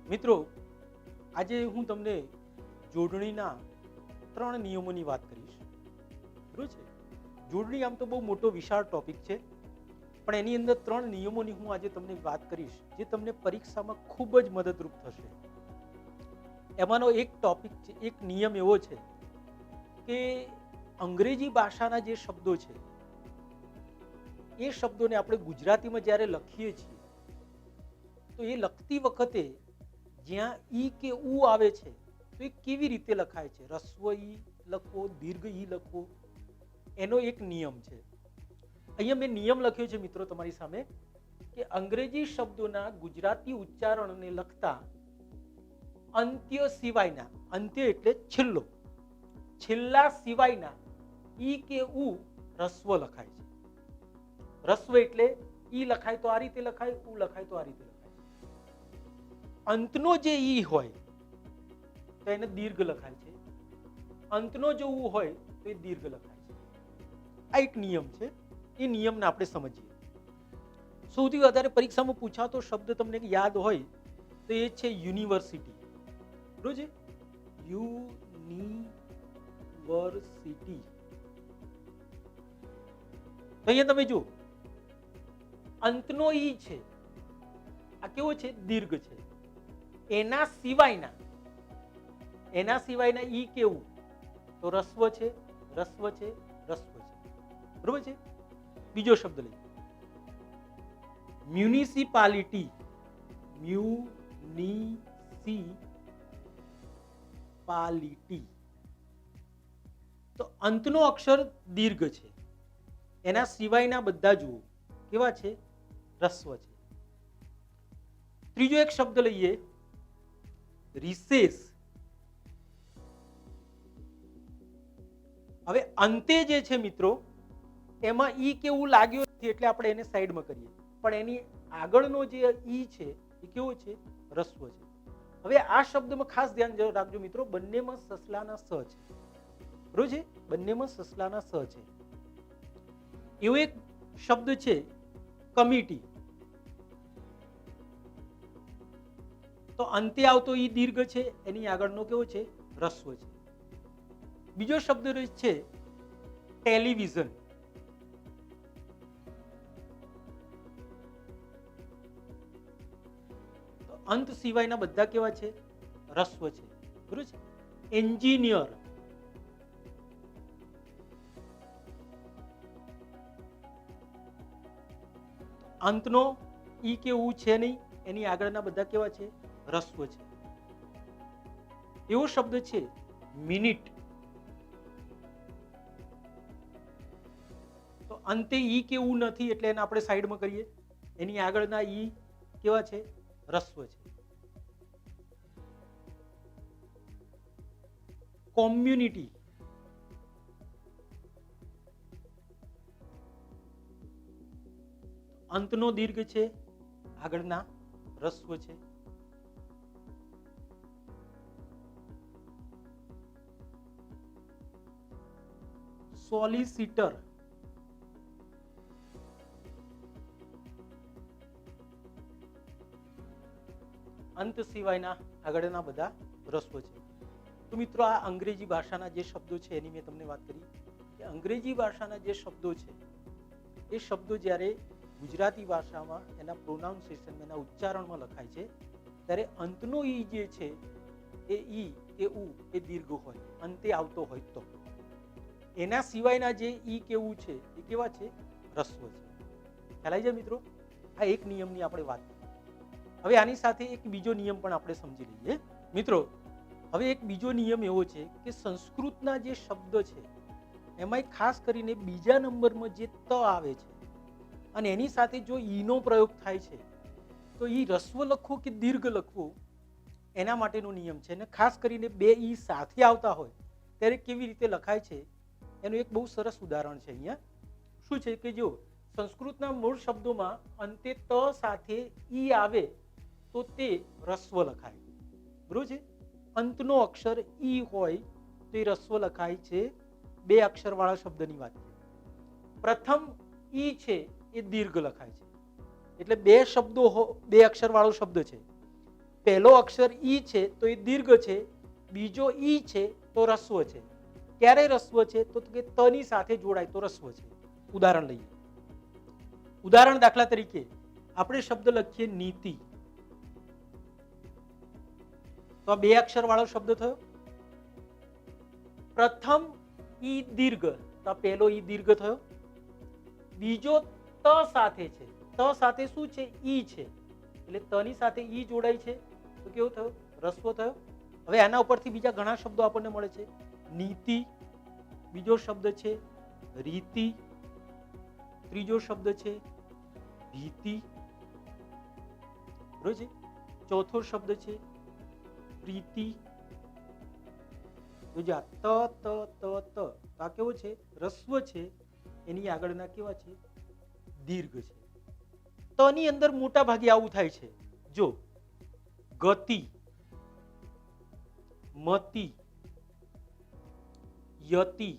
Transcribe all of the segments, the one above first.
મિત્રો, આજે હું તમને જોડણીના 3 નિયમોની વાત કરીશ. બરોબર છે. જોડણી આમ તો બહુ મોટો વિશાળ ટોપિક છે, પણ એની અંદર 3 નિયમોની હું આજે તમને વાત કરીશ, જે તમને પરીક્ષામાં ખૂબ જ મદદરૂપ થશે. એમાંનો એક ટોપિક છે, એક નિયમ એવો છે કે અંગ્રેજી ભાષાના જે શબ્દો છે, એ શબ્દોને આપણે ગુજરાતીમાં જ્યારે લખીએ છીએ, તો એ લખતી વખતે જ્યાં ઈ કે ઉ આવે છે, તો એ કેવી રીતે લખાય છે, રસ્વ ઈ લખવો, દીર્ઘ ઈ લખવો, એનો એક નિયમ છે. અહીંયા મેં નિયમ લખ્યો છે મિત્રો તમારી સામે, કે અંગ્રેજી શબ્દોના ગુજરાતી ઉચ્ચારણને લખતા અંત્ય સિવાયના, અંત્ય એટલે છેલ્લો, છેલ્લા સિવાયના ઈ કે ઉ રસ્વ લખાય છે. રસ્વ એટલે ઈ લખાય તો આ રીતે લખાય, ઉ લખાય તો આ રીતે લખાય. અંતનો જે ઈ હોય તો એને દીર્ઘ લખાય છે, અંતનો જો ઉ હોય તો એ દીર્ઘ લખાય છે. આ એક નિયમ છે. એ નિયમને આપણે સમજીએ. સૌથી વધારે પરીક્ષામાં પૂછાતો શબ્દ તમને યાદ હોય તો એ છે યુનિવર્સિટી. બરોબર છે? યુનિવર્સિટી. તો અહીંયા તમે જો અંતનો ઈ છે, આ કેવો છે? દીર્ઘ છે. એના સિવાયના ઈ કેવું? તો રસ્વ છે, રસ્વ છે, રસ્વ છે. બરોબર છે? બીજો શબ્દ લઈએ, મ્યુનિસિપાલિટી. મ્યુનિસિપાલિટી. તો અંતનો અક્ષર દીર્ઘ છે, એના સિવાયના બધા જુઓ કેવા છે? રસ્વ છે. ત્રીજો એક શબ્દ લઈએ, રિસેસ. હવે અંતે જે છે મિત્રો, એમાં ઈ કેવું લાગ્યો નથી એટલે આપણે એને સાઈડમાં કરીએ, પણ એની આગળનો જે ઈ છે એ કેવો છે? રસ્વ છે. હવે આ શબ્દમાં ખાસ ધ્યાન રાખજો મિત્રો, બંનેમાં સસલાના સ છે. બરોબર છે? બંનેમાં સસલાના સ છે. એવો એક શબ્દ છે કમિટી. તો અંતે આવતો ઈ દીર્ઘ છે, એની આગળનો કેવો છે? રસ્વ છે. બીજો શબ્દ છે ટેલિવિઝન. તો અંત સિવાયના બધા કેવા છે? રસ્વ છે. બરોબર છે? એન્જિનિયર. અંતનો ઈ કે ઉ છે નહીં, એની આગળના બધા કેવા છે? રસ્વ છે. એવો શબ્દ છે મિનિટ. તો અંતે ઈ કે ઉ નથી એટલે એને આપણે સાઈડમાં કરીએ, એની આગળના ઈ કેવા છે? રસ્વ છે. કોમ્યુનિટી. અંતનો દીર્ઘ છે, આગળના રસ્વ છે. સોલિસિટર. અંત સિવાયના આગળના બધા રસ્વ છે. તો મિત્રો, આ અંગ્રેજી ભાષાના જે શબ્દો છે એની મેં તમને વાત કરી કે અંગ્રેજી ભાષાના જે શબ્દો છે, એ શબ્દો જ્યારે ગુજરાતી ભાષામાં એના પ્રોનાઉન્સિએશન, એના ઉચ્ચારણમાં લખાય છે, ત્યારે અંતનો ઈ જે છે એ ઈ કે ઉ એ દીર્ઘ હોય, અંતે આવતો હોય તો. એના સિવાયના જે ઈ કે ઉ છે એ કેવા છે? રસ્વ છે. ખ્યાલ આવી જાય મિત્રો? આ એક નિયમની આપણે વાત કરી. હવે આની સાથે એક બીજો નિયમ પણ આપણે સમજી લઈએ મિત્રો. હવે એક બીજો નિયમ એવો છે કે સંસ્કૃતના જે શબ્દ છે એમાં ખાસ કરીને બીજા નંબરમાં જે ત આવે છે અને એની સાથે જો ઈનો પ્રયોગ થાય છે, તો ઈ રસ્વ લખવું કે દીર્ઘ લખવું, એના માટેનો નિયમ છે. અને ખાસ કરીને બે ઈ સાથે આવતા હોય ત્યારે કેવી રીતે લખાય છે એનું એક બહુ સરસ ઉદાહરણ છે. અહીંયા શું છે કે જો સંસ્કૃતના મૂળ શબ્દોમાં અંતે ત સાથે ઈ આવે તો તે રસ્વ લખાય. બરોબર છે? અંતનો અક્ષર ઈ હોય તો એ રસ્વ લખાય છે. બે અક્ષરવાળા શબ્દની વાત છે. પ્રથમ ઈ છે એ દીર્ઘ લખાય છે. એટલે બે શબ્દો, બે અક્ષરવાળો શબ્દ છે, પહેલો અક્ષર ઈ છે તો એ દીર્ઘ છે, બીજો ઈ છે તો રસ્વ છે. ક્યારે રસ્વ છે? તો કે તની સાથે જોડાય તો રસ્વ છે. ઉદાહરણ લઈએ. ઉદાહરણ દાખલા તરીકે આપણે શબ્દ લખીએ નીતિ, તો આ બે અક્ષર વાળો શબ્દ થયો. પ્રથમ ઈ દીર્ઘ, તો પહેલો ઈ દીર્ઘ થયો. બીજો ત સાથે છે, ત સાથે શું છે? ઈ છે, એટલે તની સાથે ઈ જોડાય છે તો કેવું થયું? રસ્વ થયો. હવે આના ઉપરથી બીજા ઘણા શબ્દો આપણને મળે છે. નીતિ, બીજો શબ્દ છે રીતિ, ત્રીજો શબ્દ છે ભીતિ, બરોબર છે. ચોથો શબ્દ છે પ્રીતિ. તો જા ત ત ત ત આ કેવો છે? રસ્વ છે. એની આગળના કેવા છે? દીર્ઘ છે. તો ની અંદર મોટા ભાગે આવું થાય છે. જો ગતિ, મતિ, યતિ,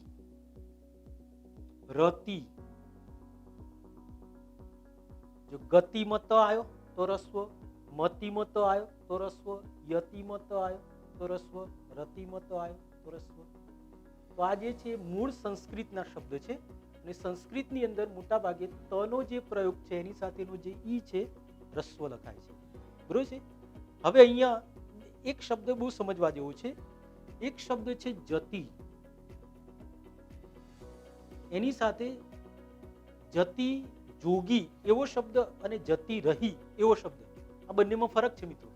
રતિ. જો ગતિમત આવ્યો તો રસ્વ, મતિમત આવ્યો તો રસ્વ, યતિમત આવ્યો તો રસ્વ, રતિમત આવ્યો તો રસ્વ. તો આ જે છે મૂળ સંસ્કૃતના શબ્દ છે અને સંસ્કૃતની અંદર મોટા ભાગે તનો જે પ્રયોગ છે એની સાથેનો જે ઈ છે રસ્વ લખાય છે, બરોબર છે. હવે અહીંયા એક શબ્દ બહુ સમજવા જેવો છે. એક શબ્દ છે જતિ, એની સાથે જતિ જોગી એવો શબ્દ અને જતિ રહી એવો શબ્દ, આ બંનેમાં ફરક છે મિત્રો.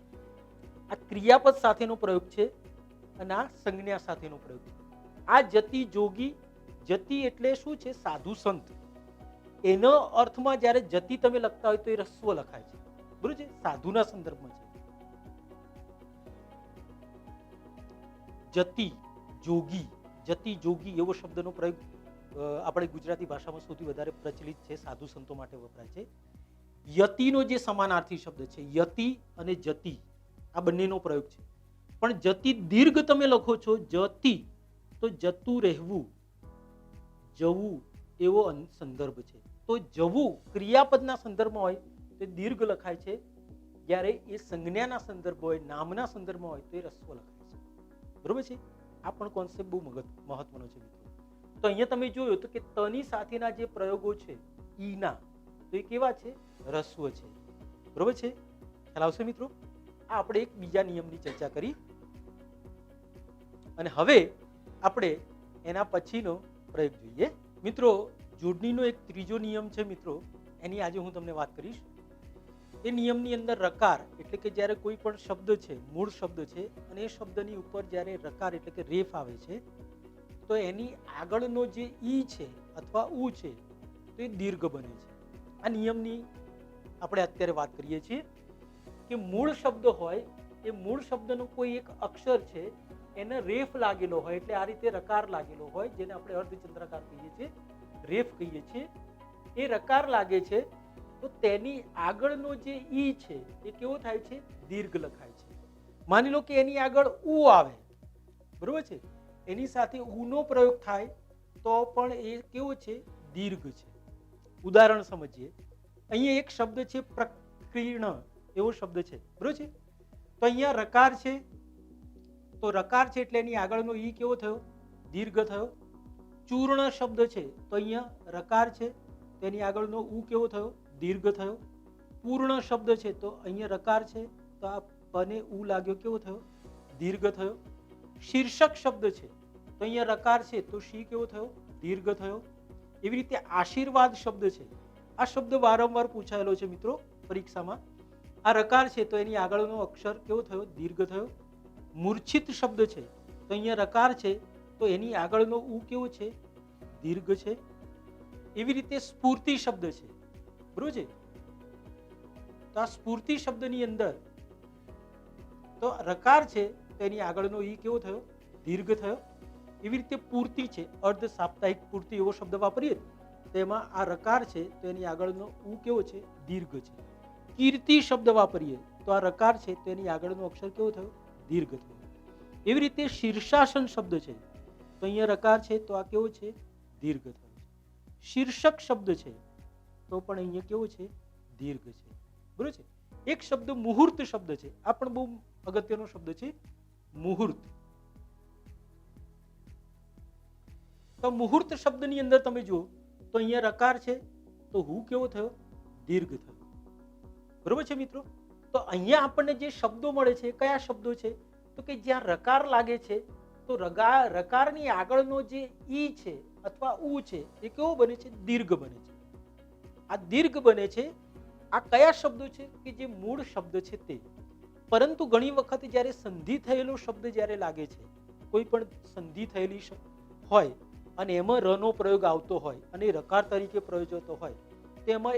આ ક્રિયાપદ સાથેનો પ્રયોગ છે અને આ સંજ્ઞા સાથેનો પ્રયોગ છે. આ જતિ જોગી, જતિ એટલે શું છે? સાધુ સંત. એનો અર્થમાં જ્યારે જતિ તમે લખતા હોય તો એ રસ્વ લખાય છે, બરોબર છે, સાધુના સંદર્ભમાં છે. જતિ જોગી, જતિ જોગી એવો શબ્દનો પ્રયોગ આપણે ગુજરાતી ભાષામાં સૌથી વધારે પ્રચલિત છે, સાધુ સંતો માટે વપરાય છે. યતિનો જે સમાનાર્થી શબ્દ છે, યતિ અને જતિ, આ બંનેનો પ્રયોગ છે. પણ જતિ દીર્ઘ તમે લખો છો જતિ, તો જતું રહેવું, જવું એવો સંદર્ભ છે. તો જવું ક્રિયાપદના સંદર્ભમાં હોય તો દીર્ઘ લખાય છે, જ્યારે એ સંજ્ઞાના સંદર્ભ હોય, નામના સંદર્ભમાં હોય તો એ રસ્વ લખાય છે, બરોબર છે. આ પણ કોન્સેપ્ટ બહુ મહત્વનો છે મિત્રો. તો અહીંયા તમે જોયું તો કે તની સાથેના જે પ્રયોગો છે ઈના, તો એ કેવા છે? રસ્વ છે, બરોબર છે. ખ્યાલ આવશે મિત્રો. આ આપણે એક બીજા નિયમની ચર્ચા કરી અને હવે આપણે એના પછીનો પ્રયોગ જોઈએ. મિત્રો જોડણીનો એક ત્રીજો નિયમ છે મિત્રો, એની આજે હું તમને વાત કરીશ. એ નિયમની અંદર રકાર એટલે કે જ્યારે કોઈ પણ શબ્દ છે, મૂળ શબ્દ છે અને એ શબ્દની ઉપર જ્યારે રકાર એટલે કે રેફ આવે છે તો એની આગળનો જે ઈ છે અથવા ઉ છે તો એ દીર્ઘ બને છે. આ નિયમની આપણે અત્યારે વાત કરીએ છીએ કે મૂળ શબ્દ હોય, એ મૂળ શબ્દનો કોઈ એક અક્ષર છે એને રેફ લાગેલો હોય, એટલે આ રીતે રકાર લાગેલો હોય, જેને આપણે અર્ધચંદ્રાકાર કહીએ છીએ, રેફ કહીએ છીએ. એ રકાર લાગે છે તો તેની આગળનો જે ઈ છે એ કેવો થાય છે? દીર્ઘ લખાય છે. માની લો કે એની આગળ ઉ આવે, બરોબર છે, એની સાથે ઉનો પ્રયોગ થાય તો પણ એ કેવો છે? દીર્ઘ છે. ઉદાહરણ સમજીએ. અહીંયા એક શબ્દ છે પ્રકીર્ણ એવો શબ્દ છે, બરોબર છે. તો અહીંયા રકાર છે, તો રકાર છે એટલે એની આગળનો ઈ કેવો થયો? દીર્ઘ થયો. ચૂર્ણ શબ્દ છે તો અહીંયા રકાર છે તો એની આગળનો ઉ કેવો થયો? દીર્ઘ થયો. પૂર્ણ શબ્દ છે તો અહીંયા રકાર છે તો આ પને ઉ લાગ્યો, કેવો થયો? દીર્ઘ થયો. શીર્ષક શબ્દ છે તો અહીંયા રકાર છે તો શી કેવો થયો? દીર્ઘ થયો. એવી રીતે આશીર્વાદ શબ્દ છે, આ શબ્દ વારંવાર પૂછાયેલો છે મિત્રો પરીક્ષામાં. આ રકાર છે તો એની આગળનો અક્ષર કેવો થયો? દીર્ઘ થયો. મૂર્છિત શબ્દ છે તો અહીંયા રકાર છે તો એની આગળનો ઉ કેવો છે? દીર્ઘ છે. એવી રીતે સ્ફૂર્તિ શબ્દ છે, બરોબર છે. તો આ સ્ફૂર્તિ શબ્દની અંદર તો રકાર છે તો એની આગળનો ઈ કેવો થયો? દીર્ઘ થયો. એવી રીતે પૂર્તિ છે, અર્ધ સાપ્તાહિક પૂર્તિ એવો શબ્દ વાપરીએ તો એમાં આ રકાર છે તો એની આગળનો ઉ કેવો છે? દીર્ઘ છે. કીર્તિ શબ્દ વાપરીએ તો આ રકાર છે તો એની આગળનો અક્ષર કેવો થયો? દીર્ઘ થયો. એવી રીતે શીર્ષાસન શબ્દ છે તો અહીંયા રકાર છે તો આ કેવો છે? દીર્ઘ થયો છે. શીર્ષક શબ્દ છે તો પણ અહીંયા કેવો છે? દીર્ઘ છે, બરોબર છે. એક શબ્દ મુહૂર્ત શબ્દ છે, આ પણ બહુ અગત્યનો શબ્દ છે, મુહૂર્ત. તો મુહૂર્ત શબ્દની અંદર તમે જુઓ તો અહીંયા રકાર છે, તો હું કેવો થયો? દીર્ઘ થયો. બરોબર છે મિત્રો? તો અહીંયા આપણને જે શબ્દો મળે છે કયા શબ્દો છે? તો કે જ્યાં રકાર લાગે છે તો રકારની આગળનો જે ઈ છે અથવા ઉ છે એ કેવો બને છે? દીર્ઘ બને છે. આ દીર્ઘ બને છે. આ કયા શબ્દો છે? કે જે મૂળ શબ્દ છે તે. પરંતુ ઘણી વખત જ્યારે સંધિ થયેલો શબ્દ જ્યારે લાગે છે, કોઈ પણ સંધિ થયેલી હોય અને એમાં રનો પ્રયોગ આવતો હોય અને રકાર તરીકે પ્રયોજતો હોય તો એમાં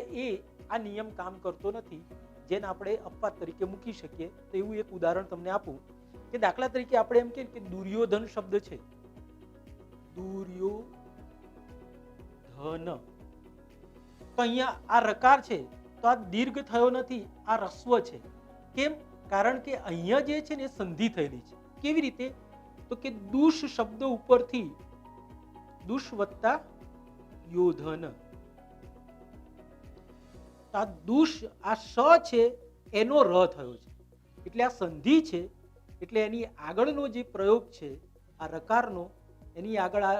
આ નિયમ કામ કરતો નથી, જેને આપણે અપવાદ તરીકે મૂકી શકીએ. તો એવું એક ઉદાહરણ તમને આપું કે દાખલા તરીકે આપણે એમ કહીએ કે દુર્યોધન શબ્દ છે, દુર્યોધન, તો અહીંયા આ રકાર છે તો આ દીર્ઘ થયો નથી, આ રસ્વ છે. કેમ? કારણ કે અહીંયા જે છે ને સંધિ થયેલી છે. કેવી રીતે? તો કે દુષ શબ્દ ઉપરથી દુષ વત્તા યોધન, આ દુષ આ સ છે એનો ર થયો છે, એટલે આ સંધિ છે. એટલે એની આગળનો જે પ્રયોગ છે આ રકારનો, એની આગળ આ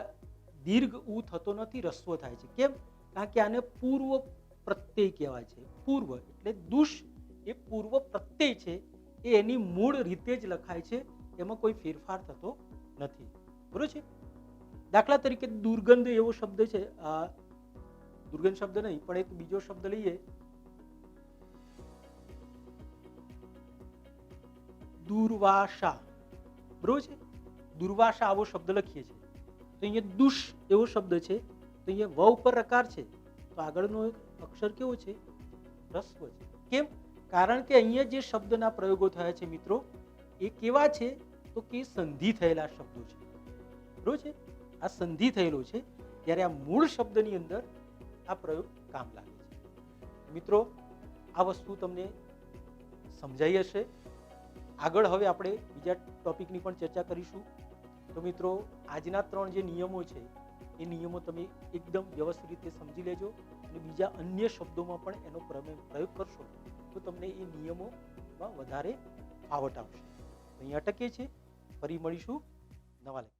દીર્ઘ ઉ થતો નથી, રસ્વ થાય છે. કેમ? કારણ કે આને પૂર્વ પ્રત્યય કહેવાય છે. પૂર્વ એટલે દુષ એ પૂર્વ પ્રત્યય છે, એ એની મૂળ રીતે જ લખાય છે, એમાં કોઈ ફેરફાર થતો નથી. બરોબર છે? દાખલા તરીકે દુર્ગંધ એવો શબ્દ છે, દુર્ગંધ શબ્દ નહીં પણ એક બીજો શબ્દ લઈએ, દુર્વાસા. બરોબર છે? દુર્વાસા આવો શબ્દ લખીએ છીએ તો અહીંયા દુષ એવો શબ્દ છે, તો અહીંયા વ ઉપર રકાર છે તો આગળનો અક્ષર કેવો છે? રસ્વ છે. કેમ? કારણ કે અહીંયા જે શબ્દના પ્રયોગો થયા છે મિત્રો એ કેવા છે? તો કે સંધિ થયેલા શબ્દો છે. બરોબર છે? આ સંધિ થયેલો છે, ત્યારે આ મૂળ શબ્દની અંદર આ પ્રયોગ કામ લાગે છે. મિત્રો આ વસ્તુ તમને સમજાઈ હશે. આગળ હવે આપણે બીજા ટોપિકની પણ ચર્ચા કરીશું. તો મિત્રો આજના 3 જે નિયમો છે એ નિયમો તમે એકદમ વ્યવસ્થિત રીતે સમજી લેજો અને બીજા અન્ય શબ્દોમાં પણ એનો પ્રયોગ કરશો તો તમને એ નિયમોમાં વધારે ફાવટ આવશે. અહીંયા અટકીએ છીએ, ફરી મળીશું નવા લેક્ચર.